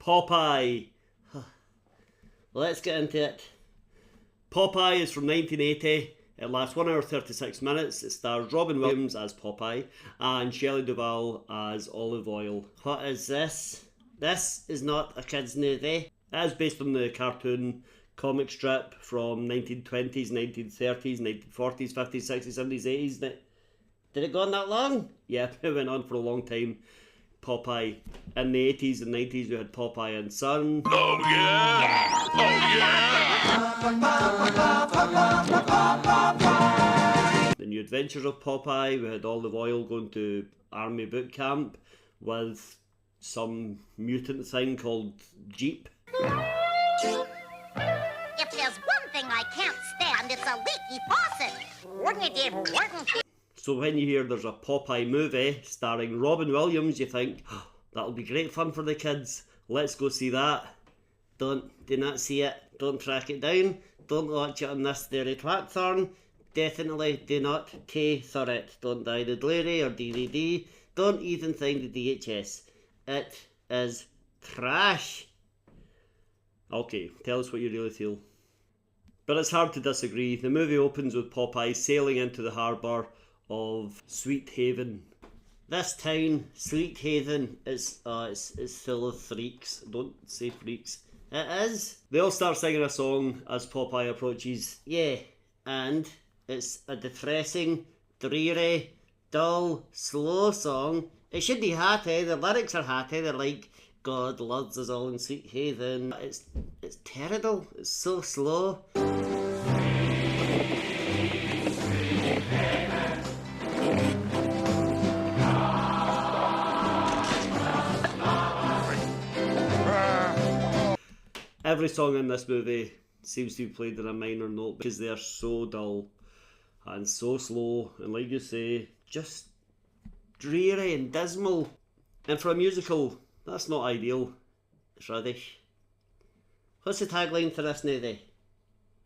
Popeye. Let's get into it. Popeye is from 1980. It lasts 1 hour 36 minutes. It stars Robin Williams as Popeye and Shelley Duvall as Olive Oyl. What is this? This is not a kid's movie. It is based on the cartoon comic strip from 1920s, 1930s, 1940s, 50s, 60s, 70s, 80s. Did it go on that long? Yeah, it went on for a long time. Popeye. In the 80s and 90s we had Popeye and Son. Oh yeah! Oh yeah! The New Adventures of Popeye. We had Olive Oyl going to army boot camp with some mutant thing called Jeep. If there's one thing I can't stand, it's a leaky faucet. Wouldn't it work? So when you hear there's a Popeye movie starring Robin Williams, you think, oh, that'll be great fun for the kids. Let's go see that. Do not see it. Don't track it down. Don't watch it on this theory platform. Definitely do not pay for it. Don't buy the Blu-ray or DVD. Don't even find the VHS. It is trash. Okay, tell us what you really feel. But it's hard to disagree. The movie opens with Popeye sailing into the harbour of Sweet Haven. This town, Sweet Haven, is full of freaks. Don't say freaks. It is. They all start singing a song as Popeye approaches. Yeah, and it's a depressing, dreary, dull, slow song. It should be happy. The lyrics are happy. They're like, God loves us all in Sweet Haven. It's terrible. It's so slow. Every song in this movie seems to be played in a minor note because they are so dull and so slow and, like you say, just dreary and dismal. And for a musical, that's not ideal. It's rubbish. What's the tagline for this movie?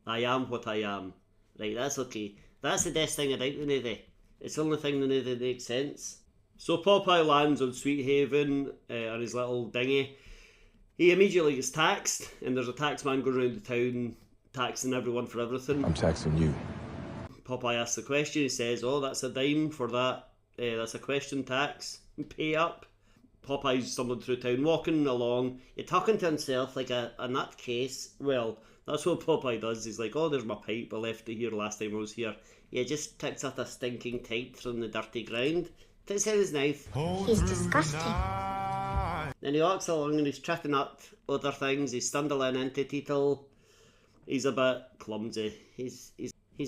I am what I am. Right, that's okay. That's the best thing about the movie. It's the only thing in the movie that makes sense. So Popeye lands on Sweet Haven on his little dinghy. He immediately gets taxed, and there's a tax man going around the town taxing everyone for everything. I'm taxing you. Popeye asks the question. He says, oh, that's a dime for that. That's a question tax. Pay up. Popeye's stumbling through town, walking along. He's talking to himself like a nutcase. Well, that's what Popeye does. He's like, oh, there's my pipe. I left it here last time I was here. Yeah, just picks up a stinking tight from the dirty ground. Takes out his knife. He's disgusting. Then he walks along and he's tripping up other things. He's stumbling into people. He's a bit clumsy. He's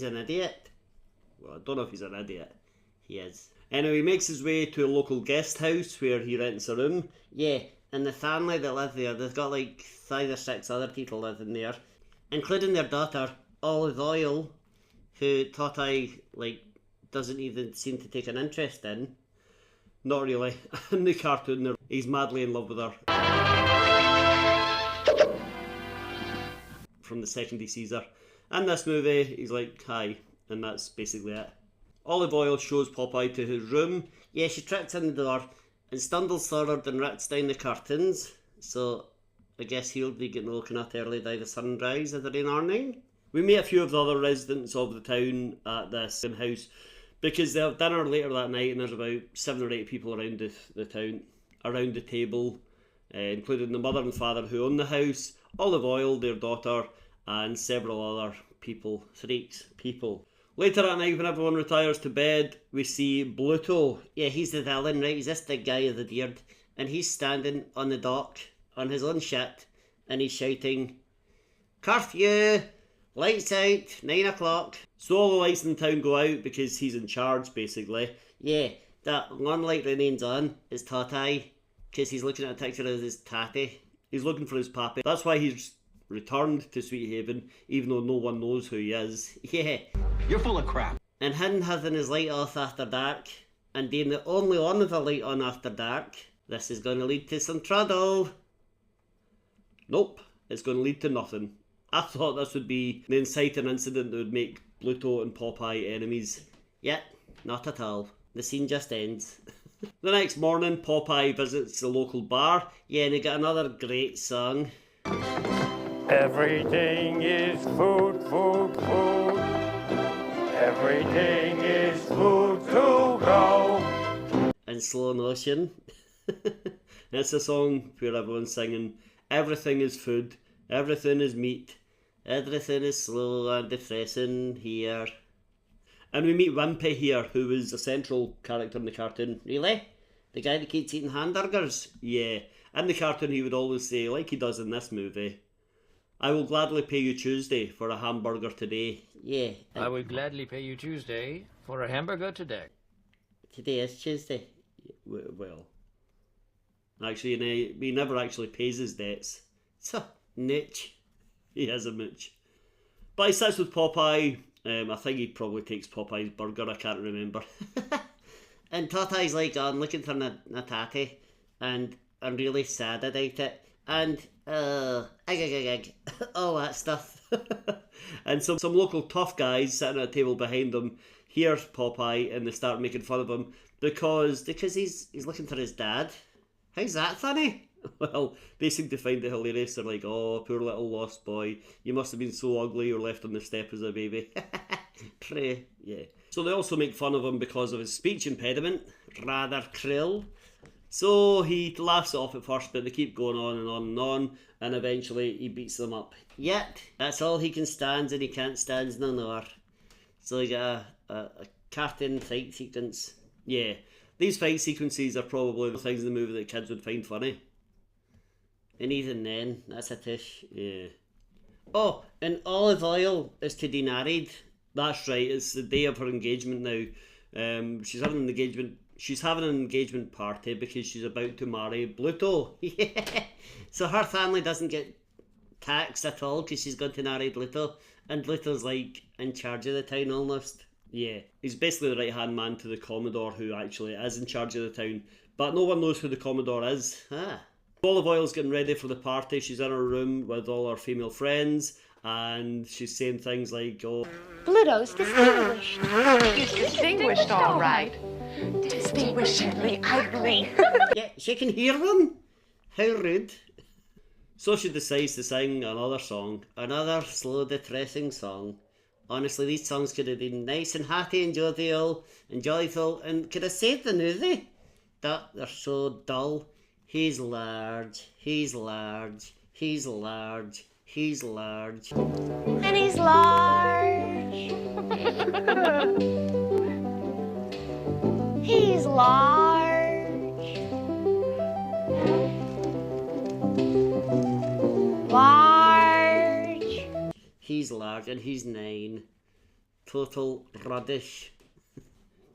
an idiot. Well, I don't know if he's an idiot. He is. Anyway, he makes his way to a local guest house where he rents a room. Yeah, and the family that live there, they've got like 5 or 6 other people living there, including their daughter, Olive Oyl, who Popeye doesn't even seem to take an interest in. Not really. In the cartoon, he's madly in love with her. From the second he sees her. In this movie, he's like, hi, and that's basically it. Olive Oyl shows Popeye to his room. Yeah, she tricks in the door and stumbles forward and rips down the curtains. So, I guess he'll be getting woken up early by the sunrise of the morning. We meet a few of the other residents of the town at this house, because they have dinner later that night and there's about 7 or 8 people around the town, around the table, including the mother and father who own the house, Olive Oyl, their daughter, and several other people, freaks, people. Later that night when everyone retires to bed, we see Bluto. Yeah, he's the villain, right? He's this big guy with the beard, and he's standing on the dock on his own ship, and he's shouting, curfew! Lights out, 9 o'clock. So all the lights in the town go out because he's in charge, basically. Yeah, that one light remains on is Popeye, because he's looking at a picture of his tatty. He's looking for his pappy. That's why he's returned to Sweet Haven, even though no one knows who he is. Yeah. You're full of crap. And him having his light off after dark, and being the only one with a light on after dark, this is going to lead to some trouble. Nope, it's going to lead to nothing. I thought this would be the inciting incident that would make Bluto and Popeye enemies. Yet, not at all. The scene just ends. The next morning, Popeye visits the local bar. Yeah, and they get another great song. Everything is food, food, food. Everything is food to go. In slow motion. It's a song where everyone's singing, everything is food, everything is meat, everything is slow and depressing here. And we meet Wimpy here, who is a central character in the cartoon. Really? The guy that keeps eating hamburgers? Yeah. In the cartoon he would always say, like he does in this movie, I will gladly pay you Tuesday for a hamburger today. Yeah. I will gladly pay you Tuesday for a hamburger today. Today is Tuesday. Well, actually, he never actually pays his debts. So, Nitch. He has a mooch. But he sits with Popeye. I think he probably takes Popeye's burger, I can't remember. And Tottie's like, I'm looking for Natati, and I'm really sad about it. And, egg, all that stuff. And some local tough guys sitting at a table behind him hear Popeye and they start making fun of him because he's looking for his dad. How's that funny? Well, they seem to find it hilarious. They're like, oh, poor little lost boy. You must have been so ugly you were left on the step as a baby. Pray, yeah. So they also make fun of him because of his speech impediment. Rather krill. So he laughs it off at first, but they keep going on and on and on, and eventually he beats them up. Yet, that's all he can stand, and he can't stand no more. So you got a cartoon fight sequence. Yeah, these fight sequences are probably the things in the movie that kids would find funny. And even then, that's a tish, yeah. Oh, and Olive Oil is to be married. That's right, it's the day of her engagement now. She's having an engagement party because she's about to marry Bluto. Yeah. So her family doesn't get taxed at all because she's going to marry Bluto. And Bluto's like in charge of the town almost. Yeah. He's basically the right hand man to the Commodore who actually is in charge of the town. But no one knows who the Commodore is. Olive Oil's getting ready for the party. She's in her room with all her female friends. And she's saying things like, oh, Bluto's distinguished. He's distinguished, all right. Distinguishingly ugly. yeah, she can hear them. How rude. So she decides to sing another song. Another slow, depressing song. Honestly, these songs could have been nice and happy and joyful and could have saved the movie. But they're so dull. He's large. He's large. He's large. He's large. And he's large. He's large. Large. He's large and he's 9. Total rubbish.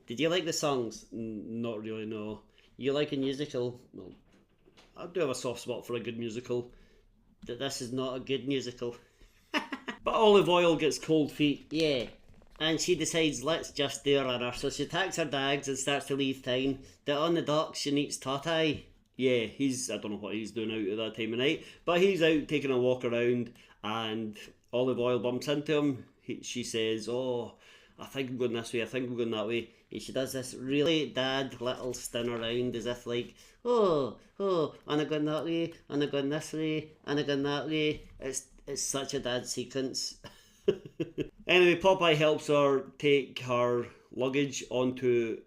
Did you like the songs? Not really, no. You like a musical? Well, I do have a soft spot for a good musical. That this is not a good musical. But Olive Oil gets cold feet, yeah. And she decides, let's just do a runner. So she attacks her dags and starts to leave town. But on the dock, she meets Tottie. Yeah, I don't know what he's doing out at that time of night. But he's out taking a walk around and Olive Oil bumps into him. She says, oh, I think I'm going this way, I think I'm going that way. And she does this really dad little spin around as if like, oh, and I'm going that way, and I'm going this way, and I'm going that way. It's such a dad sequence. Anyway, Popeye helps her take her luggage onto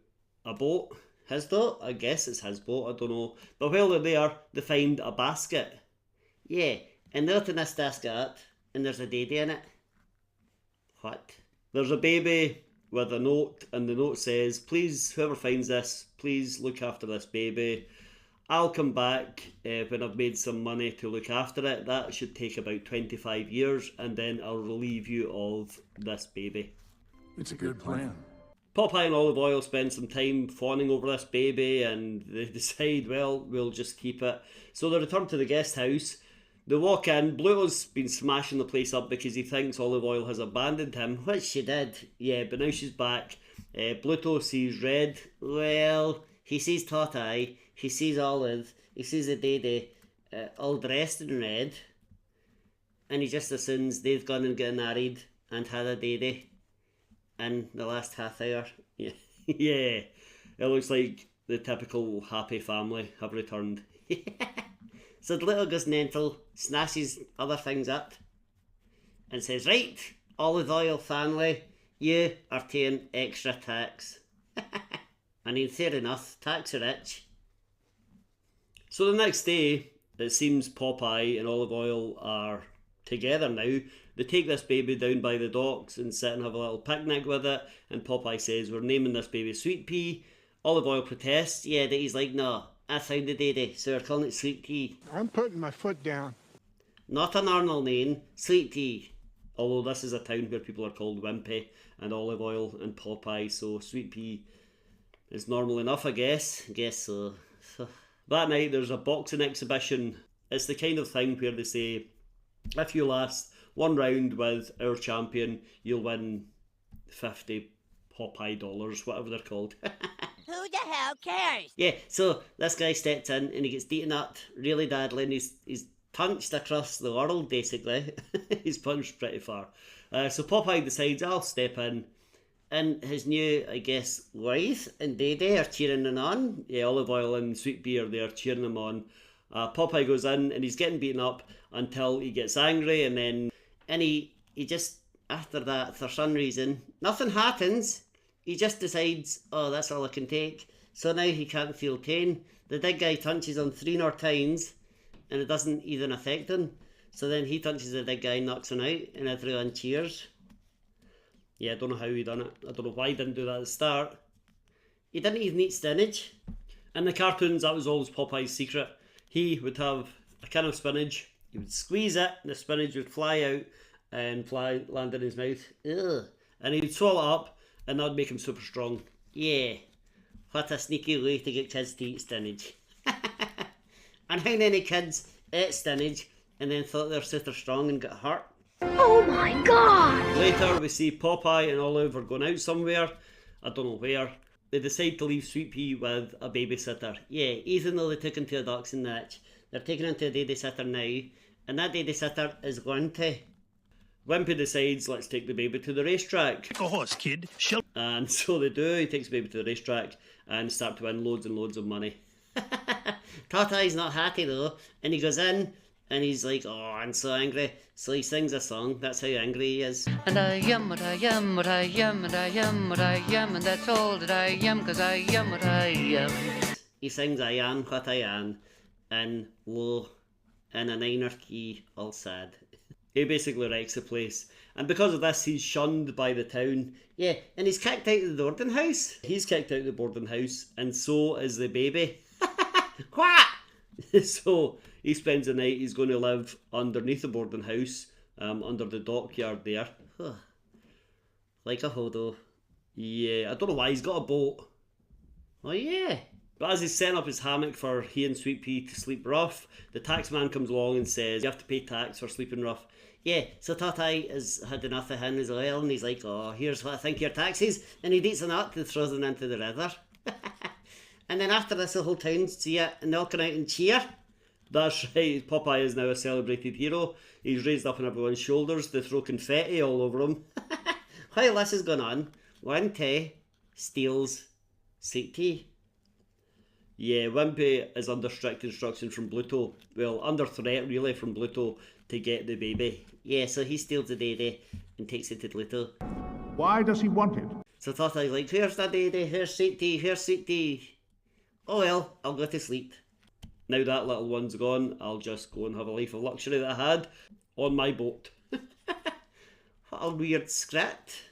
a boat. His boat? I guess it's his boat, I don't know. But while they're there, they find a basket. Yeah, and they open this basket and there's a baby in it. What? There's a baby with a note, and the note says, please, whoever finds this, please look after this baby. I'll come back when I've made some money to look after it. That should take about 25 years, and then I'll relieve you of this baby. It's a good plan. Popeye and Olive Oil spend some time fawning over this baby, and they decide, well, we'll just keep it. So they return to the guest house. They walk in. Bluto's been smashing the place up because he thinks Olive Oil has abandoned him, which she did. Yeah, but now she's back. Bluto sees Red. Well, he sees Tottie. He sees Olive. He sees a Dede all dressed in red. And he just assumes they've gone and got married and had a Dede in the last half hour. Yeah. Yeah. It looks like the typical happy family have returned. So the little goes mental, snatches other things up, and says, right, olive oil family, you are paying extra tax. I mean, fair enough, tax are rich. So the next day, it seems Popeye and Olive Oil are together now. They take this baby down by the docks and sit and have a little picnic with it, and Popeye says, we're naming this baby Sweet Pea. Olive Oil protests, yeah, that he's like, no, I found the daddy, so we're calling it Sweet Pea. I'm putting my foot down. Not a normal name, Sweet Pea. Although this is a town where people are called Wimpy and Olive Oil and Popeye, so Sweet Pea is normal enough, I guess. Guess so. That night there's a boxing exhibition. It's the kind of thing where they say, if you last one round with our champion, you'll win 50 Popeye dollars, whatever they're called. Who the hell cares? Yeah, so this guy steps in and he gets beaten up really badly, and he's punched across the world, basically. He's punched pretty far. So Popeye decides, I'll step in. And his new, I guess, wife and Dede are cheering him on. Yeah, Olive Oil and Sweet Pea are there cheering him on. Popeye goes in and he's getting beaten up until he gets angry, and then he just, after that, for some reason, nothing happens. He just decides, oh, that's all I can take. So now he can't feel pain. The big guy punches him 3 more times and it doesn't even affect him. So then he punches the big guy, knocks him out, and everyone cheers. Yeah, I don't know how he done it. I don't know why he didn't do that at the start. He didn't even eat spinach. In the cartoons, that was always Popeye's secret. He would have a can of spinach, he would squeeze it, and the spinach would fly out and land in his mouth. Ugh. And he would swallow it up, and that would make him super strong. Yeah, what a sneaky way to get kids to eat spinach. And how many kids ate spinach and then thought they were super strong and got hurt? Oh my God! Later we see Popeye and Olive are going out somewhere, I don't know where. They decide to leave Sweet Pea with a babysitter. Yeah, even though they took him to a boxing match, they're taking him to a babysitter now, and that babysitter is Wimpy. Wimpy decides, let's take the baby to the racetrack. Pick a horse, kid. And so they do. He takes the baby to the racetrack and start to win loads and loads of money. Popeyes not happy though, and he goes in and he's like, oh, I'm so angry. So he sings a song. That's how angry he is. And I am what I am, what I am, and I am what I am, and that's all that I am, 'cause I am what I am. He sings I am what I am in low, in a minor key, all sad. He basically wrecks the place. And because of this, he's shunned by the town. Yeah, and he's kicked out of the boarding house. He's kicked out of the boarding house, and so is the baby. What? So he spends the night, he's going to live underneath the boarding house, under the dockyard there. Like a hodo. Yeah, I don't know why he's got a boat. Oh yeah. But as he's setting up his hammock for he and Sweet Pea to sleep rough, the taxman comes along and says, you have to pay tax for sleeping rough. Yeah, so Popeye has had enough of him as well, and he's like, oh, here's what I think your tax is, and he beats them up and throws them into the river. And then after this, the whole town see it, and they all come out and cheer. That's right, Popeye is now a celebrated hero. He's raised up on everyone's shoulders, they throw confetti all over him. While this is going on, Wimpy steals Sweet Pea. Yeah, Wimpy is under strict instruction from Bluto. Well, under threat really from Bluto to get the baby. Yeah, so he steals the baby and takes it to Bluto. Why does he want it? So Tottie's like, here's the baby, here's Sweet Pea, here's Sweet Pea. Oh well, I'll go to sleep. Now that little one's gone, I'll just go and have a life of luxury that I had on my boat. What a weird script.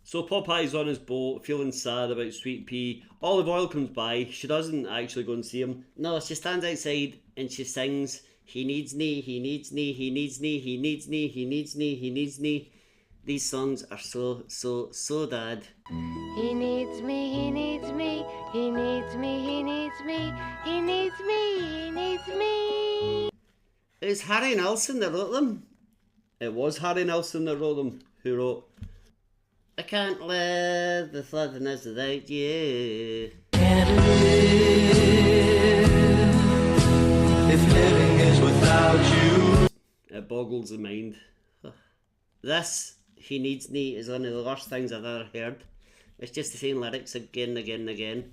So Popeye's on his boat, feeling sad about Sweet Pea. Olive Oil comes by. She doesn't actually go and see him. No, she stands outside and she sings, he needs me, he needs me, he needs me, he needs me, he needs me, he needs me. These songs are so bad. He needs me, he needs me, he needs me, he needs me, he needs me, he needs me. It was Harry Nilsson that wrote them. It was Harry Nilsson that wrote them. Who wrote, I can't live the floodiness without you. Can't live if living is without you. It boggles the mind. This, he needs me, is one of the worst things I've ever heard. It's just the same lyrics again and again and again.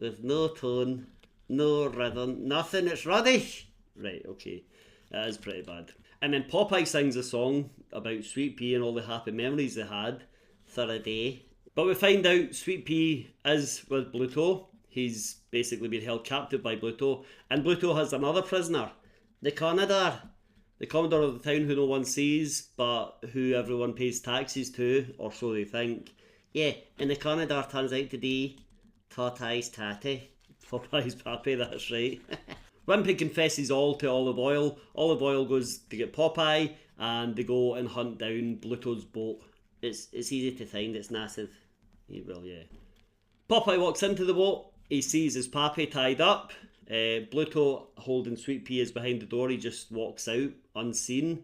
with no tone, no rhythm, nothing. It's rubbish. Right, okay. That is pretty bad. And then Popeye sings a song about Sweet Pea and all the happy memories they had for a day. But we find out Sweet Pea is with Bluto. He's basically been held captive by Bluto. And Bluto has another prisoner, the Commodore. The Commodore of the town who no one sees, but who everyone pays taxes to, or so they think. Yeah, and the Commodore turns out to be Tot-Eye's tatty. Popeye's pappy, that's right. Wimpy confesses all to Olive Oyl. Olive Oyl goes to get Popeye, and they go and hunt down Bluto's boat. It's easy to find, it's massive. Well, yeah. Popeye walks into the boat, he sees his pappy tied up. Bluto, holding Sweet Pea, is behind the door, he just walks out, unseen.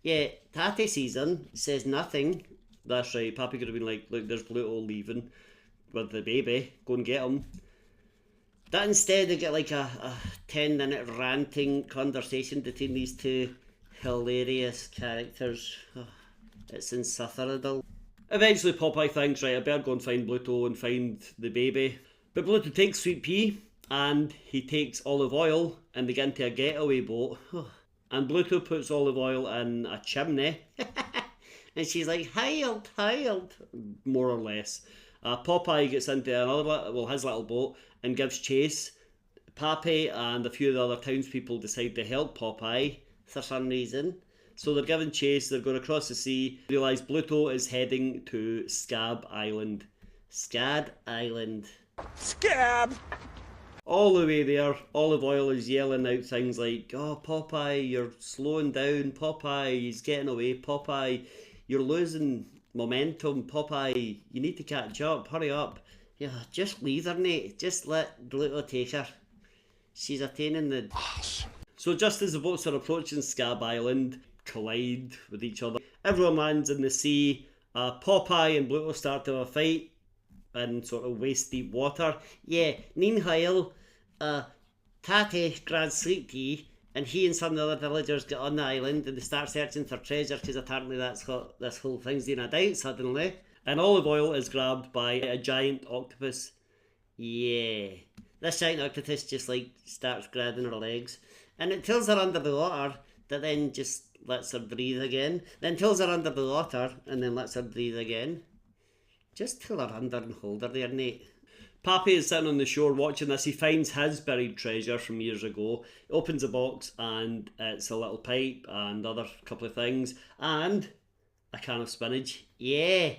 Yeah, Tatty sees him, says nothing. That's right, Pappy could have been like, look, there's Bluto leaving with the baby, go and get him. That instead they get like a 10-minute ranting conversation between these two hilarious characters. Oh, it's insufferable. Eventually Popeye thinks, right, I better go and find Bluto and find the baby. But Bluto takes Sweet Pea and he takes Olive Oyl and they get into a getaway boat. And Bluto puts Olive Oyl in a chimney. And she's like, "Hild, Hild," more or less. Popeye gets into his little boat and gives chase. Pappy and a few of the other townspeople decide to help Popeye for some reason. So they're giving chase, they're going across the sea, realise Bluto is heading to Scab Island. Scad Island. Scab! All the way there, Olive Oyl is yelling out things like, "Oh, Popeye, you're slowing down. Popeye, he's getting away. Popeye, you're losing momentum. Popeye, you need to catch up. Hurry up. Yeah, just leave her, Nate. Just let Bluto take her. She's attaining the..." So just as the boats are approaching Scab Island, collide with each other. Everyone lands in the sea. Popeye and Bluto start to have a fight in sort of waist-deep water. Yeah, meanwhile, Tatty grabs Sweet Pea and he and some of the other villagers get on the island and they start searching for treasure because apparently that's what this whole thing's doing a doubt suddenly. And Olive Oyl is grabbed by a giant octopus. Yeah. This giant octopus just like starts grabbing her legs. And it tells her under the water that then just lets her breathe again. Then tells her under the water and then lets her breathe again. Just pull her under and hold her there, Nate. Pappy is sitting on the shore watching this. He finds his buried treasure from years ago. He opens a box and it's a little pipe and other couple of things. And a can of spinach. Yeah,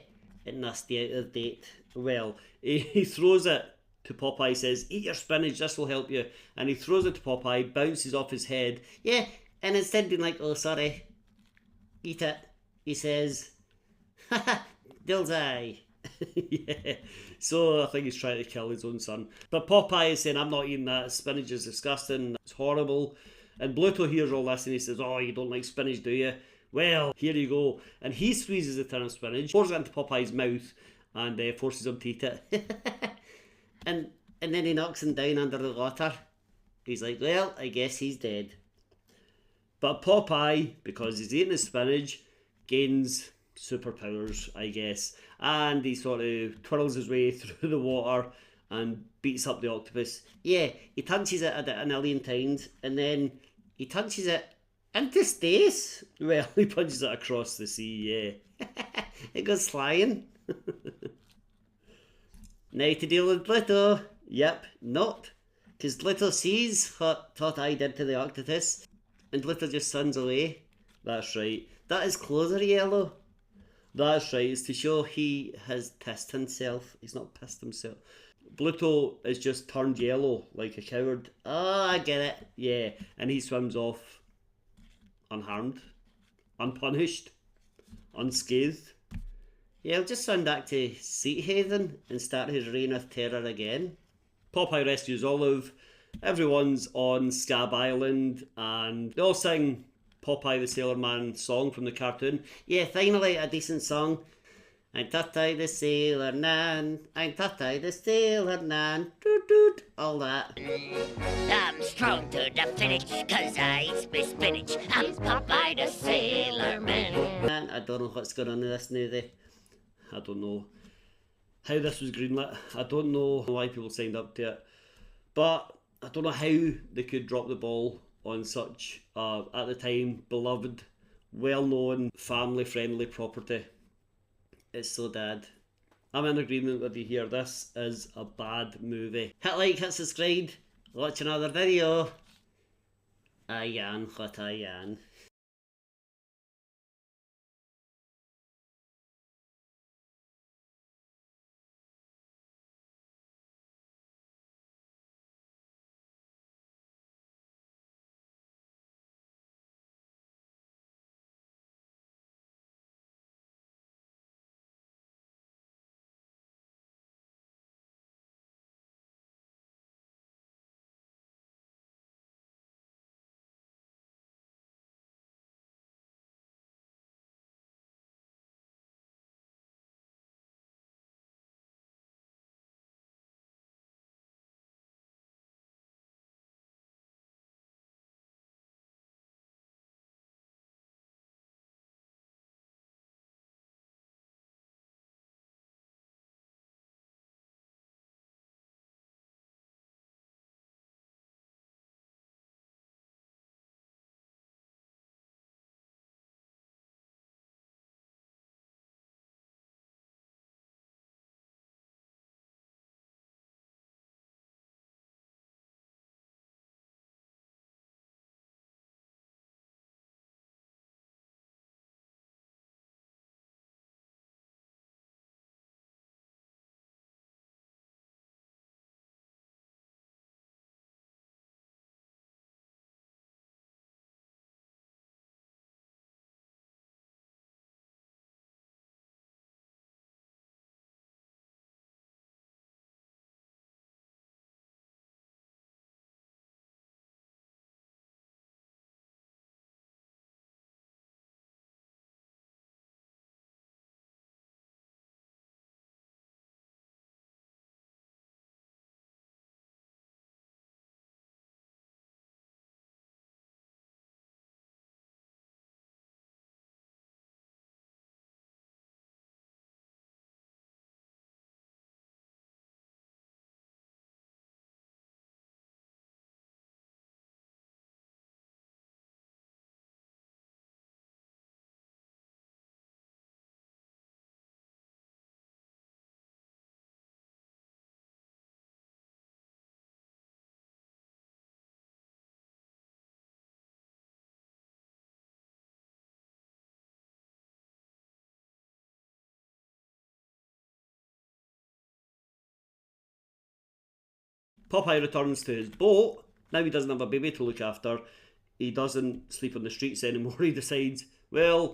it must be out of date. Well, he throws it to Popeye, says, "Eat your spinach, this will help you." And he throws it to Popeye, bounces off his head. Yeah, and instead of being like, "Oh, sorry, eat it," he says, "Haha, Dillseye." Yeah, so I think he's trying to kill his own son. But Popeye is saying, "I'm not eating that, spinach is disgusting, it's horrible." And Bluto hears all this and he says, "Oh, you don't like spinach, do you? Well, here you go." And he squeezes a tin of spinach, pours it into Popeye's mouth and forces him to eat it. and then he knocks him down under the water. He's like, "Well, I guess he's dead." But Popeye, because he's eating his spinach, gains superpowers, I guess. And he sort of twirls his way through the water and beats up the octopus. Yeah, he punches it a million times and then he punches it into space. Well, he punches it across the sea, yeah. It goes flying. Now to deal with Bluto. Yep, not. Because Bluto sees what Tot-Eye did to the octopus and Bluto just swims away. That's right. That is closer yellow. That's right, it's to show he has pissed himself. He's not pissed himself. Bluto is just turned yellow like a coward. Oh, I get it. Yeah, and he swims off unharmed, unpunished, unscathed. Yeah, he'll just swim back to Seat Haven and start his reign of terror again. Popeye rescues Olive. Everyone's on Scab Island and they all sing Popeye the Sailor Man song from the cartoon. Yeah, finally a decent song. I'm Tot-Eye the Sailor Man, I'm Tot-Eye the Sailor Man, doot doot, all that. I'm strong to the finish, 'cause I eat my spinach. I'm Popeye the Sailor Man. And I don't know what's going on in this movie. I don't know how this was greenlit. I don't know why people signed up to it. But I don't know how they could drop the ball on such, at the time, beloved, well-known, family-friendly property. It's so dead. I'm in agreement with you here. This is a bad movie. Hit like, hit subscribe. Watch another video. Ayan, what ayan. Popeye returns to his boat. Now he doesn't have a baby to look after. He doesn't sleep on the streets anymore. He decides, well,